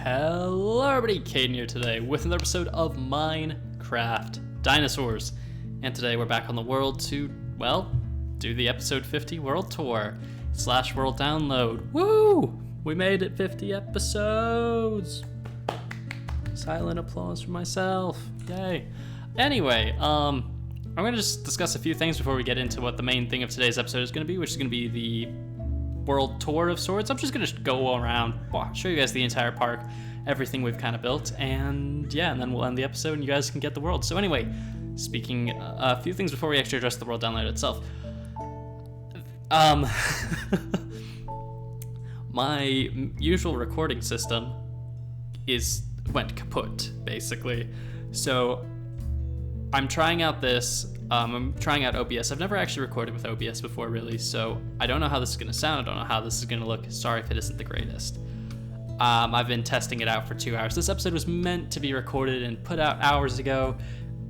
Hello everybody, Caden here today with another episode of Minecraft Dinosaurs. And today we're back on the world to, well, do the episode 50 world tour / world download. Woo! We made it 50 episodes! Silent applause for myself. Yay. Anyway, I'm going to just discuss a few things before we get into what the main thing of today's episode is going to be, which is going to be the world tour of sorts. I'm just gonna go around, show you guys the entire park, everything we've kind of built, and yeah, and then we'll end the episode and you guys can get the world. So anyway, speaking a few things before we actually address the world download itself. My usual recording system went kaput, basically. So I'm trying out this. I'm trying out OBS. I've never actually recorded with OBS before, really, so I don't know how this is going to sound. I don't know how this is going to look. Sorry if it isn't the greatest. I've been testing it out for 2 hours. This episode was meant to be recorded and put out hours ago.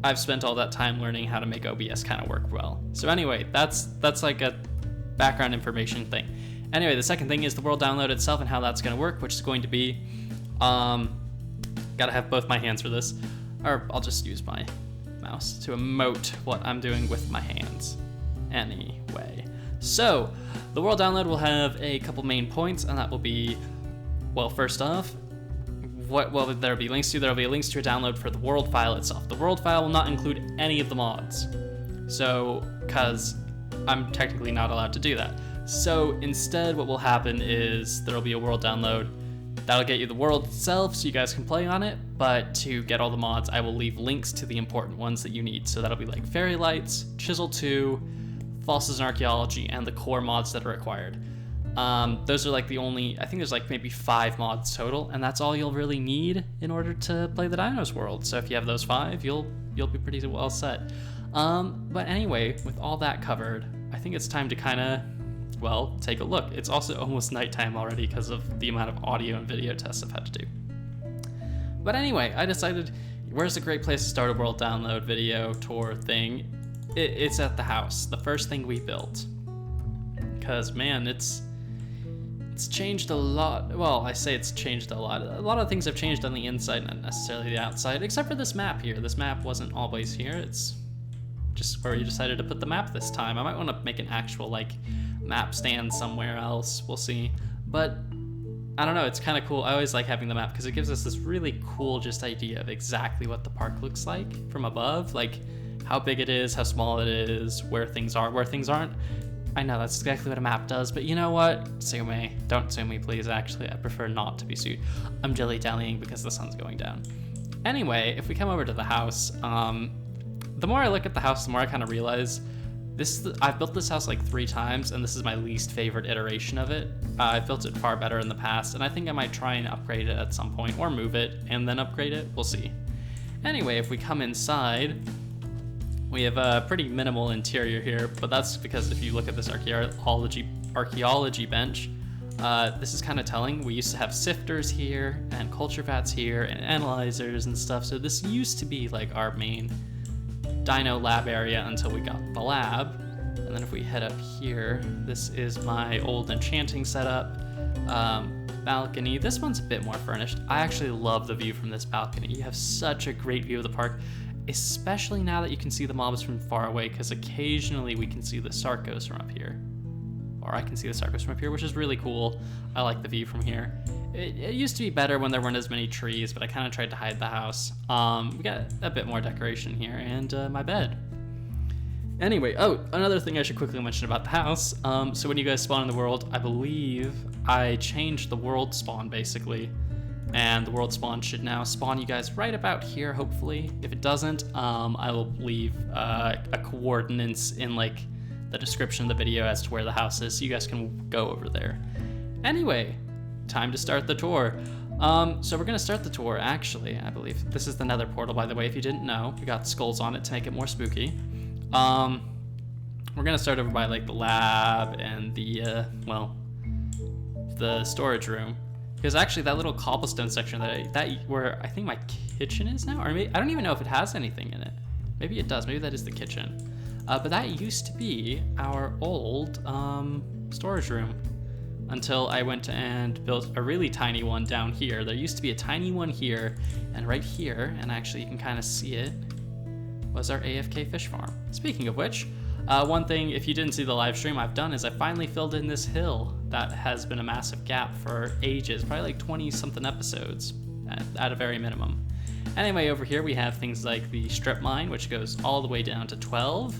I've spent all that time learning how to make OBS kind of work well. So anyway, that's like a background information thing. Anyway, the second thing is the world download itself and how that's going to work, which is going to be, gotta have both my hands for this, or I'll just use my mouse to emote what I'm doing with my hands. Anyway, so the world download will have a couple main points, and that will be, well, first off, what will there be links to? There will be links to a download for the world file itself. The world file will not include any of the mods, so because I'm technically not allowed to do that. So instead, what will happen is there will be a world download that'll get you the world itself so you guys can play on it, but to get all the mods, I will leave links to the important ones that you need. So that'll be like Fairy Lights, Chisel 2, Fossils and Archeology, and the core mods that are required. Those are like the only, I think there's like maybe 5 mods total, and that's all you'll really need in order to play the Dinos world. So if you have those 5, you'll be pretty well set. But anyway, with all that covered, I think it's time to kind of, well, take a look. It's also almost nighttime already because of the amount of audio and video tests I've had to do. But anyway, I decided, where's a great place to start a world download video tour thing? It's at the house, the first thing we built. Because, man, it's changed a lot. Well, I say it's changed a lot. A lot of things have changed on the inside, not necessarily the outside, except for this map here. This map wasn't always here. It's just where you decided to put the map this time. I might want to make an actual, like, map stand somewhere else. We'll see. But I don't know, it's kind of cool. I always like having the map because it gives us this really cool just idea of exactly what the park looks like from above, like how big it is, how small it is, where things are, where things aren't. I know that's exactly what a map does, but you know what? Sue me. Don't sue me, please. Actually, I prefer not to be sued. I'm dilly-dallying because the sun's going down. Anyway, if we come over to the house, the more I look at the house, the more I kind of realize I've built this house like 3 times, and this is my least favorite iteration of it. I've built it far better in the past, and I think I might try and upgrade it at some point, or move it and then upgrade it. We'll see. Anyway, if we come inside, we have a pretty minimal interior here, but that's because if you look at this archaeology bench, this is kind of telling. We used to have sifters here, and culture vats here, and analyzers and stuff, so this used to be like our main Dino lab area until we got the lab. And then if we head up here, this is my old enchanting setup. Balcony. This one's a bit more furnished. I actually love the view from this balcony. You have such a great view of the park, especially now that you can see the mobs from far away, because occasionally we can see the Sarcos from up here. Or I can see the Sarcos from up here, which is really cool. I like the view from here. It used to be better when there weren't as many trees, but I kind of tried to hide the house. We got a bit more decoration here, and my bed. Anyway, oh, another thing I should quickly mention about the house. So when you guys spawn in the world, I believe I changed the world spawn, basically. And the world spawn should now spawn you guys right about here, hopefully. If it doesn't, I will leave a coordinates in, like, the description of the video as to where the house is, so you guys can go over there. Anyway, time to start the tour. So we're gonna start the tour, actually, I believe. This is the nether portal, by the way, if you didn't know. We got skulls on it to make it more spooky. We're gonna start over by, like, the lab and the, well, the storage room. Because actually that little cobblestone section where I think my kitchen is now, or maybe, I don't even know if it has anything in it. Maybe it does, maybe that is the kitchen. But that used to be our old storage room. until I went and built a really tiny one down here. There used to be a tiny one here, and right here, and actually you can kind of see it, was our AFK fish farm. Speaking of which, one thing, if you didn't see the live stream, I've done is I finally filled in this hill that has been a massive gap for ages, probably like 20 something episodes at a very minimum. Anyway, over here we have things like the strip mine, which goes all the way down to 12.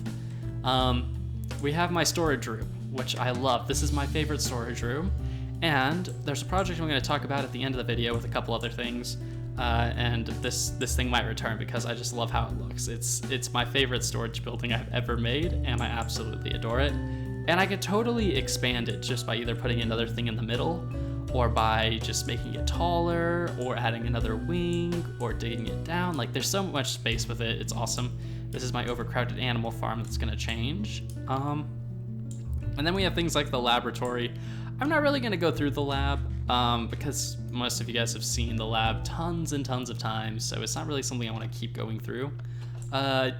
We have my storage room, which I love. This is my favorite storage room. And there's a project I'm going to talk about at the end of the video with a couple other things. And this thing might return because I just love how it looks. It's my favorite storage building I've ever made, and I absolutely adore it. And I could totally expand it just by either putting another thing in the middle, or by just making it taller, or adding another wing, or digging it down. Like, there's so much space with it. It's awesome. This is my overcrowded animal farm that's gonna change. And then we have things like the laboratory. I'm not really gonna go through the lab because most of you guys have seen the lab tons and tons of times, so it's not really something I wanna keep going through. I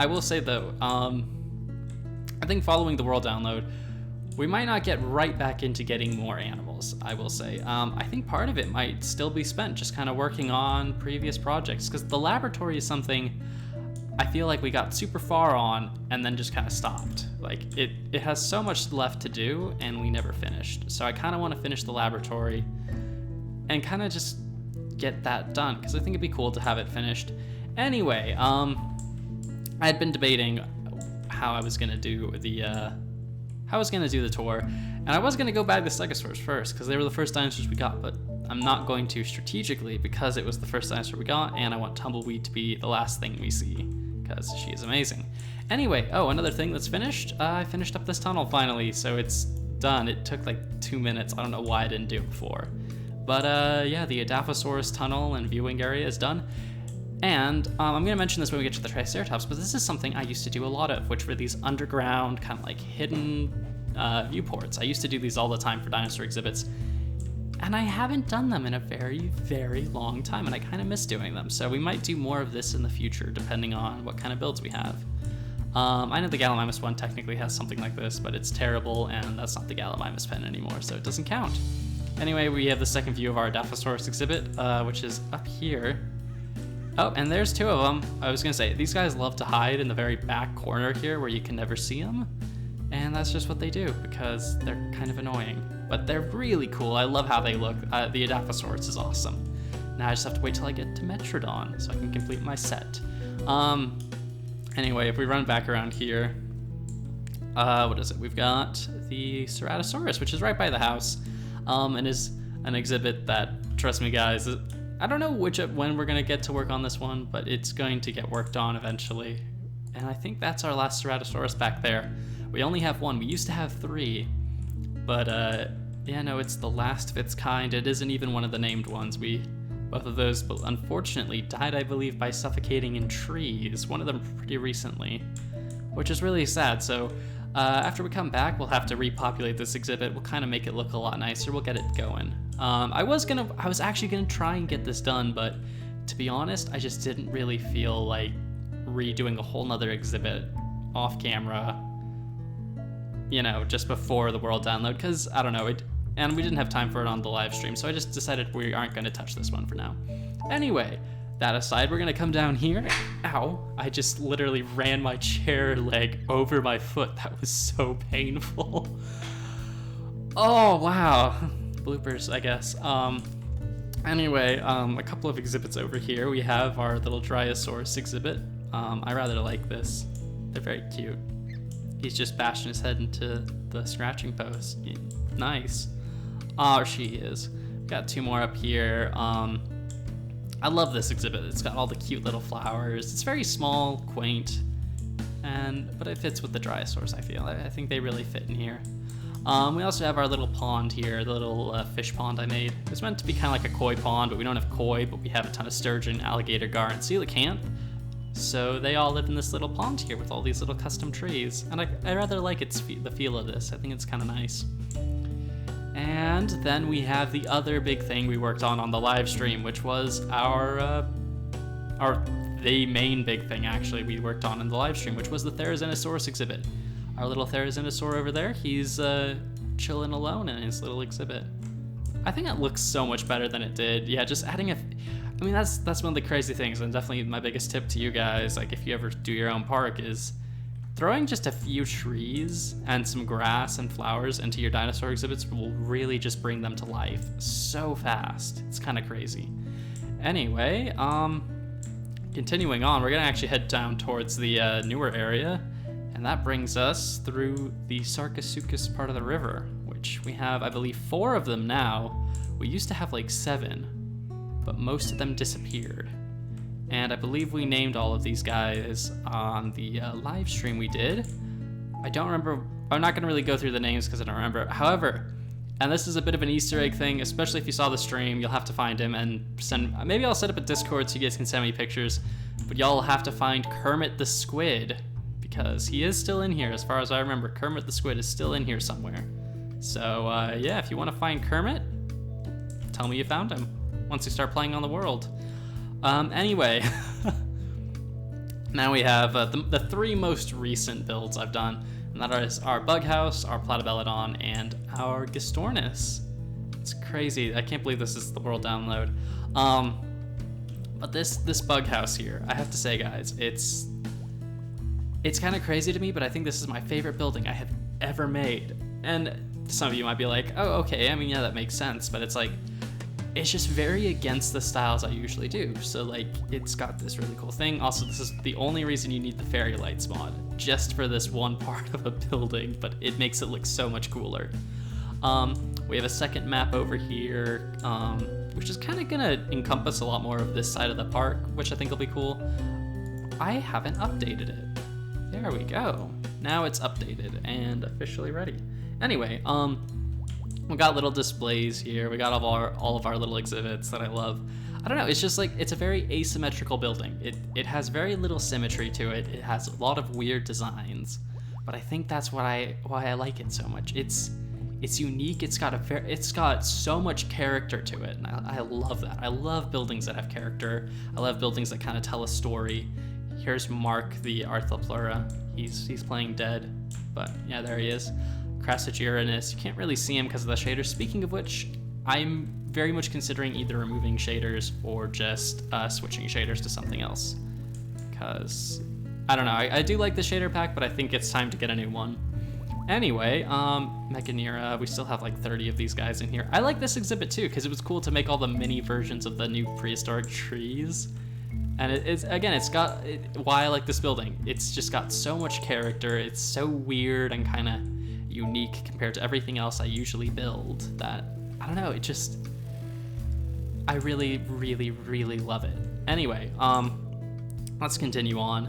will say though, I think following the world download, we might not get right back into getting more animals, I will say. I think part of it might still be spent just kind of working on previous projects, because the laboratory is something I feel like we got super far on and then just kind of stopped. Like, it has so much left to do and we never finished. So I kind of want to finish the laboratory and kind of just get that done, because I think it'd be cool to have it finished. Anyway, I had been debating how I was gonna do the tour, and I was gonna go buy the Stegosaurs first because they were the first dinosaurs we got, but I'm not going to strategically because it was the first dinosaur we got, and I want Tumbleweed to be the last thing we see because she is amazing. Anyway, oh, another thing that's finished, I finished up this tunnel finally, so it's done. It took like 2 minutes. I don't know why I didn't do it before. But yeah, the Dilophosaurus tunnel and viewing area is done. And I'm going to mention this when we get to the Triceratops, but this is something I used to do a lot of, which were these underground, kind of like hidden viewports. I used to do these all the time for dinosaur exhibits, and I haven't done them in a very, very long time, and I kind of miss doing them. So we might do more of this in the future, depending on what kind of builds we have. I know the Gallimimus one technically has something like this, but it's terrible, and that's not the Gallimimus pen anymore, so it doesn't count. Anyway, we have the second view of our Dilophosaurus exhibit, which is up here. Oh, and there's two of them. I was gonna say, these guys love to hide in the very back corner here where you can never see them. And that's just what they do because they're kind of annoying. But they're really cool. I love how they look. The Dilophosaurus is awesome. Now I just have to wait till I get to Metrodon so I can complete my set. Anyway, if we run back around here, what is it? We've got the Ceratosaurus, which is right by the house, and is an exhibit that, trust me guys, I don't know when we're gonna get to work on this one, but it's going to get worked on eventually. And I think that's our last Ceratosaurus back there. We only have one. We used to have 3, but yeah, no, it's the last of its kind. It isn't even one of the named ones. Both of those, but unfortunately, died, I believe, by suffocating in trees. One of them pretty recently, which is really sad. So after we come back, we'll have to repopulate this exhibit. We'll kind of make it look a lot nicer. We'll get it going. I was actually gonna try and get this done, but to be honest, I just didn't really feel like redoing a whole nother exhibit off camera, you know, just before the world download, because I don't know, and we didn't have time for it on the live stream, so I just decided we aren't gonna touch this one for now. Anyway, that aside, we're gonna come down here. Ow, I just literally ran my chair leg over my foot. That was so painful. Oh, wow. Bloopers, I guess. Anyway, a couple of exhibits over here. We have our little Dryosaurus exhibit. I rather like this. They're very cute. He's just bashing his head into the scratching post. Nice. Or she is. Got 2 more up here. I love this exhibit. It's got all the cute little flowers. It's very small, quaint, but it fits with the Dryosaurs, I feel. I think they really fit in here. We also have our little pond here, the little fish pond I made. It was meant to be kind of like a koi pond, but we don't have koi, but we have a ton of sturgeon, alligator gar, and coelacanth. So they all live in this little pond here with all these little custom trees. And I rather like the feel of this. I think it's kind of nice. And then we have the other big thing we worked on the live stream, which was the main big thing actually we worked on in the live stream, which was the Therizinosaurus exhibit. Our little Therizinosaur over there, he's chilling alone in his little exhibit. I think it looks so much better than it did. Yeah, just adding I mean, that's one of the crazy things, and definitely my biggest tip to you guys, like if you ever do your own park, is throwing just a few trees and some grass and flowers into your dinosaur exhibits will really just bring them to life so fast. It's kind of crazy. Anyway, continuing on, we're gonna actually head down towards the newer area, and that brings us through the Sarcosuchus part of the river, which we have, I believe, 4 of them now. We used to have like 7, but most of them disappeared. And I believe we named all of these guys on the live stream we did. I don't remember, I'm not gonna really go through the names because I don't remember. However, and this is a bit of an Easter egg thing, especially if you saw the stream, you'll have to find him and maybe I'll set up a Discord so you guys can send me pictures, but y'all have to find Kermit the Squid, because he is still in here. As far as I remember, Kermit the Squid is still in here somewhere. So yeah, if you want to find Kermit, tell me you found him once you start playing on the world. Anyway, now we have the 3 most recent builds I've done, and that is our Bug House, our Platybelodon, and our Gistornis. It's crazy. I can't believe this is the world download. But this Bug House here, I have to say, guys, it's kind of crazy to me, but I think this is my favorite building I have ever made. And some of you might be like, oh, okay, I mean, yeah, that makes sense, but it's like, it's just very against the styles I usually do. So like, it's got this really cool thing. Also, this is the only reason you need the fairy lights mod, just for this one part of a building, but it makes it look so much cooler. We have a second map over here, which is kind of gonna encompass a lot more of this side of the park, which I think will be cool. I haven't updated it. There we go. Now it's updated and officially ready. Anyway, we got little displays here. We got all of our little exhibits that I love. I don't know, it's just like, it's a very asymmetrical building. It has very little symmetry to it. It has a lot of weird designs, but I think that's why I like it so much. It's unique. It's got so much character to it, and I love that. I love buildings that have character. I love buildings that kind of tell a story. Here's Mark the Arthroplura. He's playing dead, but yeah, there he is. Crassigyrinus, you can't really see him because of the shaders. Speaking of which, I'm very much considering either removing shaders or just switching shaders to something else. Because, I don't know, I do like the shader pack, but I think it's time to get a new one. Anyway, Meganera, we still have like 30 of these guys in here. I like this exhibit too, because it was cool to make all the mini versions of the new prehistoric trees. And why I like this building. It's just got so much character. It's so weird and kind of unique compared to everything else I usually build that, I don't know, I really, really, really love it. Anyway, let's continue on.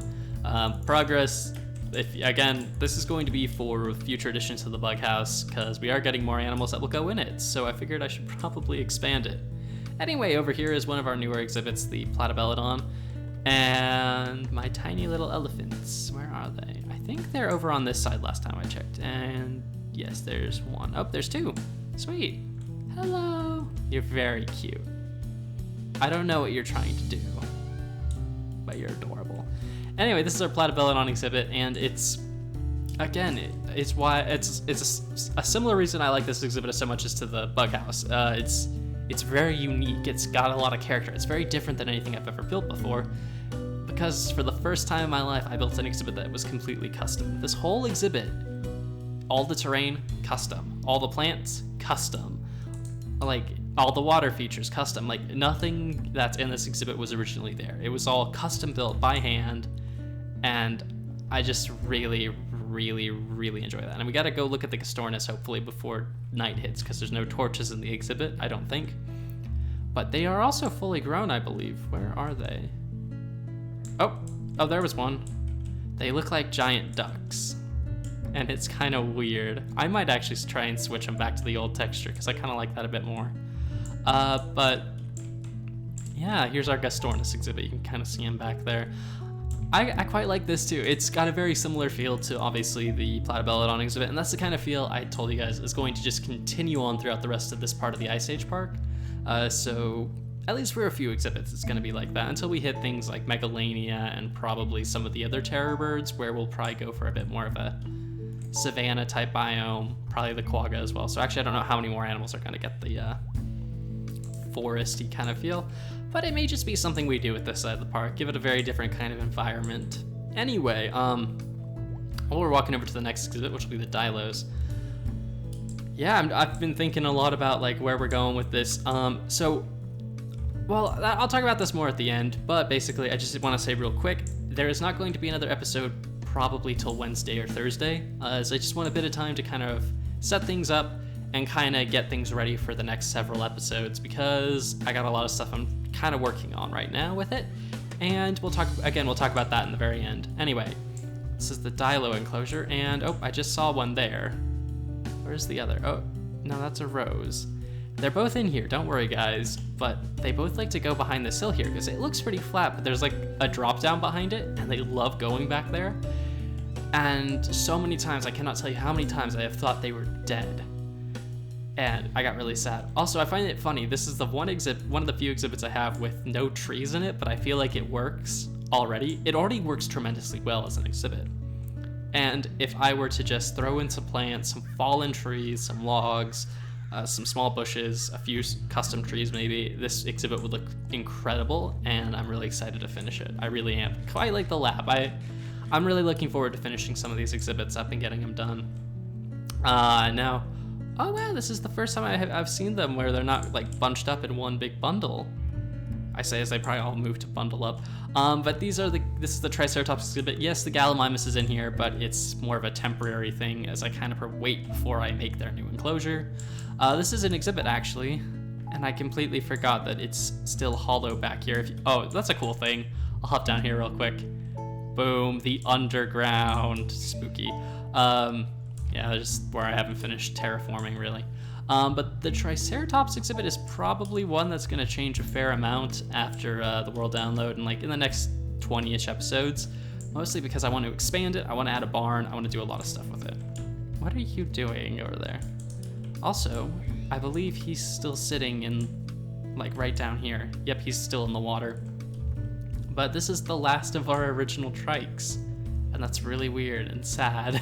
Progress, again, this is going to be for future additions to the Bug House, because we are getting more animals that will go in it, so I figured I should probably expand it. Anyway, over here is one of our newer exhibits, the Platybelodon, and my tiny little elephants. Where are they? I think they're over on this side last time I checked, and yes, there's one. Oh, there's 2. Sweet. Hello. You're very cute. I don't know what you're trying to do, but you're adorable. Anyway, this is our Platybelodon exhibit, and it's a similar reason I like this exhibit so much as to the Bug House. It's very unique. It's got a lot of character. It's very different than anything I've ever built before, because for the first time in my life, I built an exhibit that was completely custom. This whole exhibit, all the terrain, custom. All the plants, custom. Like, all the water features, custom. Like, nothing that's in this exhibit was originally there. It was all custom built by hand, and I just really, really, really enjoy that. And we gotta go look at the Gistornis hopefully before night hits, because there's no torches in the exhibit, I don't think. But they are also fully grown, I believe. Where are they? Oh, there was one. They look like giant ducks, and it's kind of weird. I might actually try and switch them back to the old texture, because I kind of like that a bit more. But yeah, here's our Gistornis exhibit. You can kind of see him back there. I quite like this too. It's got a very similar feel to obviously the Platybelodon exhibit, and that's the kind of feel I told you guys is going to just continue on throughout the rest of this part of the Ice Age Park. So at least for a few exhibits, it's going to be like that until we hit things like Megalania and probably some of the other terror birds, where we'll probably go for a bit more of a savanna type biome, probably the quagga as well. So actually I don't know how many more animals are going to get the foresty kind of feel, but it may just be something we do with this side of the park, give it a very different kind of environment. Anyway, we're walking over to the next exhibit, which will be the Delos. Yeah, I've been thinking a lot about like where we're going with this. Well, I'll talk about this more at the end, but basically I just want to say real quick, there is not going to be another episode probably till Wednesday or Thursday, as I just want a bit of time to kind of set things up and kind of get things ready for the next several episodes, because I got a lot of stuff I'm kind of working on right now with it, and we'll talk about that in the very end. Anyway, this is the Dilo enclosure, and oh, I just saw one there. Where's the other? Oh, no, that's a rose. They're both in here, don't worry guys, but they both like to go behind this hill here because it looks pretty flat, but there's like a drop down behind it, and they love going back there. And so many times, I cannot tell you how many times I have thought they were dead, and I got really sad. Also, I find it funny, this is the one of the few exhibits I have with no trees in it, but I feel like it works already. It already works tremendously well as an exhibit. And if I were to just throw in some plants, some fallen trees, some logs, some small bushes, a few custom trees maybe, this exhibit would look incredible, and I'm really excited to finish it. I really am. Quite like the lab. I'm really looking forward to finishing some of these exhibits up and getting them done. Now, oh wow, this is the first time I've seen them where they're not like bunched up in one big bundle. I say as they probably all move to bundle up. But this is the Triceratops exhibit. Yes, the Gallimimus is in here, but it's more of a temporary thing as I kind of wait before I make their new enclosure. This is an exhibit actually, and I completely forgot that it's still hollow back here. Oh, that's a cool thing. I'll hop down here real quick. Boom, the underground, spooky. Yeah, just where I haven't finished terraforming really. But the Triceratops exhibit is probably one that's going to change a fair amount after the world download and like in the next 20-ish episodes, mostly because I want to expand it, I want to add a barn, I want to do a lot of stuff with it. What are you doing over there? Also, I believe he's still sitting in like right down here. Yep, he's still in the water. But this is the last of our original trikes, and that's really weird and sad.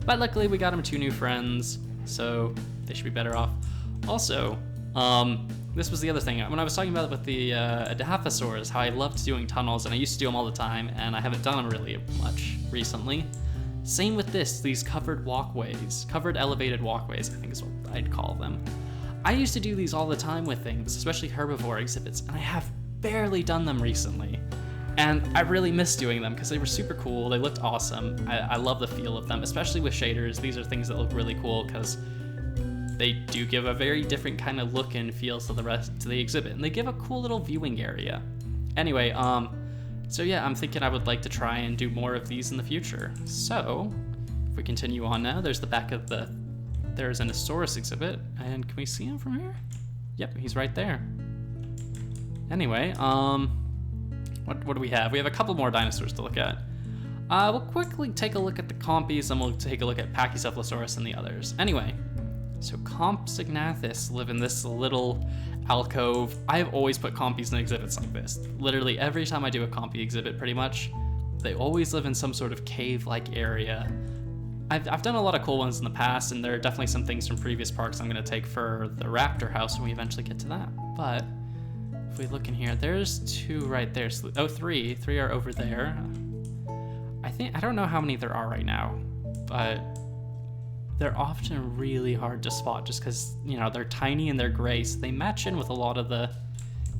But luckily we got him 2 new friends, so they should be better off. Also, this was the other thing. When I was talking about it with the Dinosaurs, how I loved doing tunnels, and I used to do them all the time, and I haven't done them really much recently. Same with this, these covered walkways, covered elevated walkways, I think is what I'd call them. I used to do these all the time with things, especially herbivore exhibits, and I have barely done them recently. And I really miss doing them because they were super cool, they looked awesome. I love the feel of them, especially with shaders. These are things that look really cool because they do give a very different kind of look and feel to the exhibit, and they give a cool little viewing area. Anyway, so yeah, I'm thinking I would like to try and do more of these in the future. So, if we continue on now, there's the back of there's an Dinosaurs exhibit, and can we see him from here? Yep, he's right there. Anyway, what do we have? We have a couple more dinosaurs to look at. We'll quickly take a look at the Compies, and we'll take a look at Pachycephalosaurus and the others. Anyway, so Compsognathus live in this little alcove. I've always put Compies in exhibits like this. Literally every time I do a Compy exhibit, pretty much, they always live in some sort of cave-like area. I've done a lot of cool ones in the past, and there are definitely some things from previous parks I'm going to take for the raptor house when we eventually get to that. But if we look in here, there's 2 right there. Oh, 3. 3 are over there. I don't know how many there are right now, but they're often really hard to spot just because, you know, they're tiny and they're gray, so they match in with a lot of the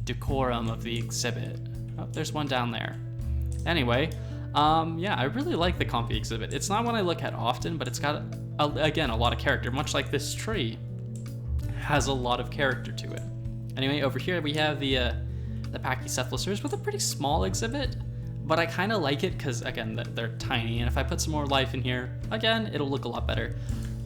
decorum of the exhibit. Oh, there's one down there. Anyway, yeah, I really like the Compy exhibit. It's not one I look at often, but it's got, again, a lot of character, much like this tree has a lot of character to it. Anyway, over here we have the Pachycephalosaurs with a pretty small exhibit, but I kind of like it because, again, they're tiny, and if I put some more life in here, again, it'll look a lot better.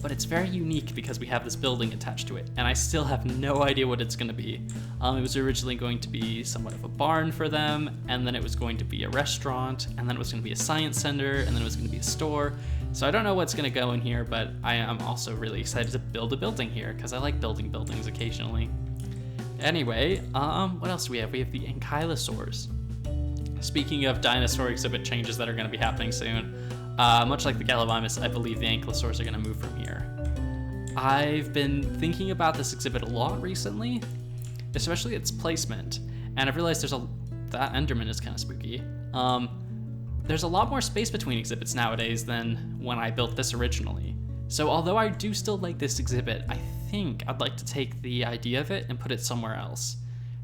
But it's very unique because we have this building attached to it, and I still have no idea what it's going to be. It was originally going to be somewhat of a barn for them, and then it was going to be a restaurant, and then it was going to be a science center, and then it was going to be a store. So I don't know what's going to go in here, but I am also really excited to build a building here because I like building buildings occasionally. Anyway, what else do we have? We have the Ankylosaurs. Speaking of dinosaur exhibit changes that are going to be happening soon, Much like the Gallimimus, I believe the Ankylosaurs are going to move from here. I've been thinking about this exhibit a lot recently, especially its placement, and I've realized that Enderman is kind of spooky. There's a lot more space between exhibits nowadays than when I built this originally. So although I do still like this exhibit, I think I'd like to take the idea of it and put it somewhere else.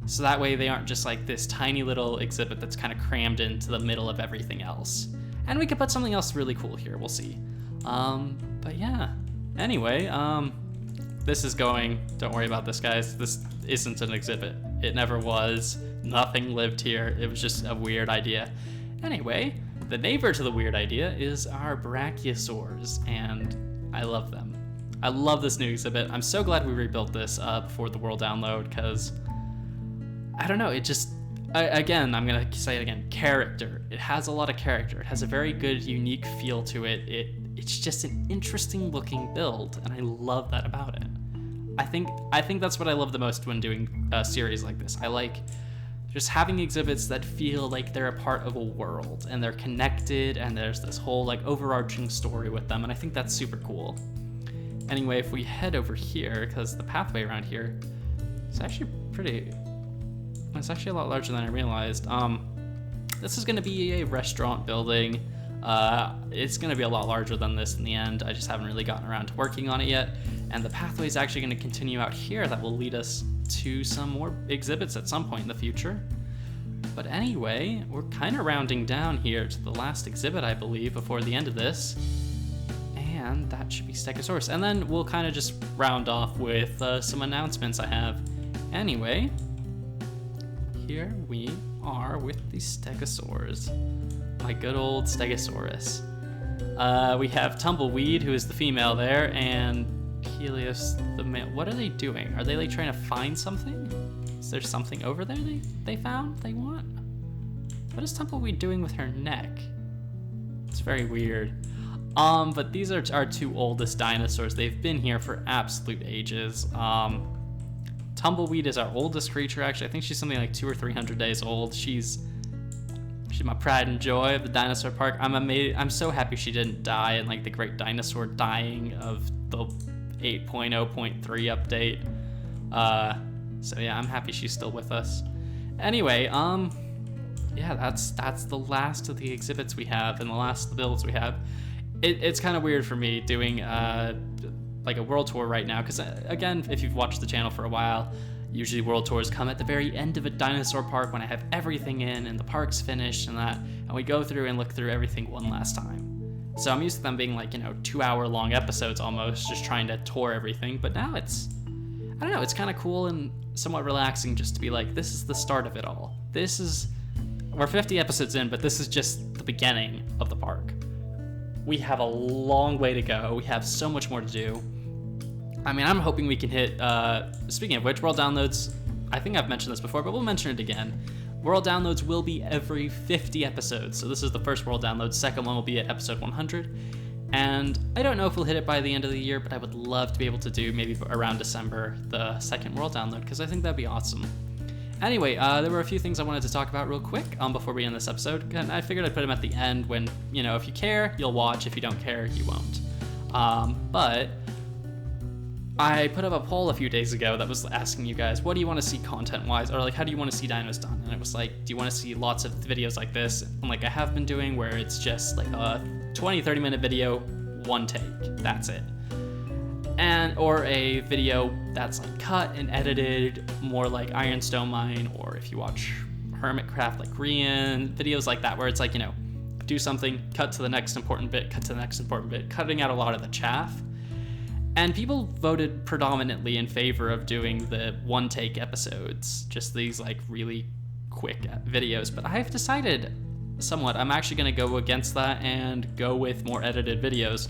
So that way they aren't just like this tiny little exhibit that's kind of crammed into the middle of everything else. And we could put something else really cool here, we'll see. But yeah. Anyway, this is going, don't worry about this, guys. This isn't an exhibit. It never was. Nothing lived here. It was just a weird idea. Anyway, the neighbor to the weird idea is our Brachiosaurs, and I love them. I love this new exhibit. I'm so glad we rebuilt this before the world download, because I don't know, it just, again, I'm gonna say it again, character. It has a lot of character. It has a very good, unique feel to it. It's just an interesting looking build, and I love that about it. I think that's what I love the most when doing a series like this. I like just having exhibits that feel like they're a part of a world, and they're connected, and there's this whole like overarching story with them, and I think that's super cool. Anyway, if we head over here, because the pathway around here is actually it's actually a lot larger than I realized. This is gonna be a restaurant building. It's gonna be a lot larger than this in the end. I just haven't really gotten around to working on it yet. And the pathway is actually gonna continue out here that will lead us to some more exhibits at some point in the future. But anyway, we're kind of rounding down here to the last exhibit, I believe, before the end of this. And that should be Stegosaurus. And then we'll kind of just round off with some announcements I have. Anyway, here we are with the Stegosaurs. My good old Stegosaurus. We have Tumbleweed, who is the female there, and Helios, the male. What are they doing? Are they like trying to find something? Is there something over there they found they want? What is Tumbleweed doing with her neck? It's very weird. But these are our two oldest dinosaurs. They've been here for absolute ages. Tumbleweed is our oldest creature, actually. I think she's something like 200 or 300 days old. She's my pride and joy of the dinosaur park. I'm so happy she didn't die in like the Great Dinosaur Dying of the 8.0.3 update. So yeah, I'm happy she's still with us. Anyway, yeah, that's the last of the exhibits we have and the last of the builds we have. It's kind of weird for me doing like a world tour right now, because again, if you've watched the channel for a while, usually world tours come at the very end of a dinosaur park when I have everything in and the park's finished and that, and we go through and look through everything one last time. So I'm used to them being like, 2-hour long episodes almost, just trying to tour everything. But now it's, I don't know, it's kind of cool and somewhat relaxing just to be like, this is the start of it all. We're 50 episodes in, but this is just the beginning of the park. We have a long way to go. We have so much more to do. I mean, I'm hoping we can hit, speaking of which, world downloads, I think I've mentioned this before, but we'll mention it again. World downloads will be every 50 episodes. So this is the first world download. Second one will be at episode 100. And I don't know if we'll hit it by the end of the year, but I would love to be able to do maybe around December, the second world download, because I think that'd be awesome. Anyway, there were a few things I wanted to talk about real quick before we end this episode, and I figured I'd put them at the end when, if you care, you'll watch. If you don't care, you won't. But I put up a poll a few days ago that was asking you guys, what do you want to see content-wise, or like, how do you want to see dinos done? And it was like, do you want to see lots of videos like this, and like I have been doing, where it's just like a 20-30 minute video, one take, that's it. Or a video that's like cut and edited, more like Ironstone Mine, or if you watch Hermitcraft like Rian, videos like that, where it's like, do something, cut to the next important bit, cut to the next important bit, cutting out a lot of the chaff. And people voted predominantly in favor of doing the one-take episodes, just these like really quick videos. But I've decided somewhat, I'm actually going to go against that and go with more edited videos.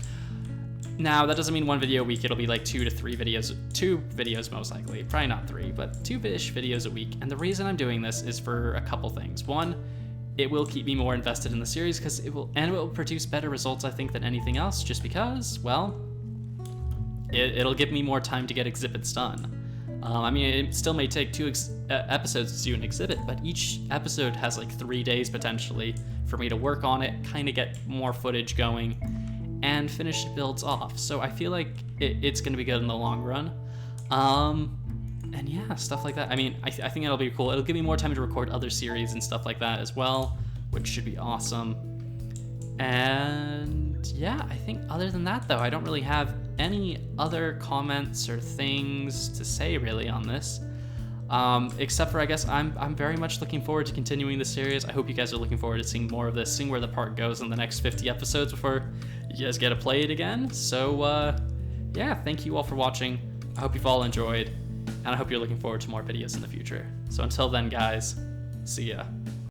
Now, that doesn't mean one video a week. It'll be like 2 videos most likely. Probably not 3, but 2-ish videos a week. And the reason I'm doing this is for a couple things. One, it will keep me more invested in the series, because it will produce better results, I think, than anything else, just because, well, it'll give me more time to get exhibits done. I mean, it still may take 2 episodes to do an exhibit, but each episode has like 3 days potentially for me to work on it, kind of get more footage going, and finish builds off. So I feel like it's going to be good in the long run. And yeah, stuff like that. I mean, I think it'll be cool. It'll give me more time to record other series and stuff like that as well, which should be awesome. And yeah, I think other than that though, I don't really have any other comments or things to say really on this. Except for, I guess I'm very much looking forward to continuing the series. I hope you guys are looking forward to seeing more of this, seeing where the park goes in the next 50 episodes before you guys get to play it again. So yeah, thank you all for watching. I hope you've all enjoyed, and I hope you're looking forward to more videos in the future. So until then, guys, see ya.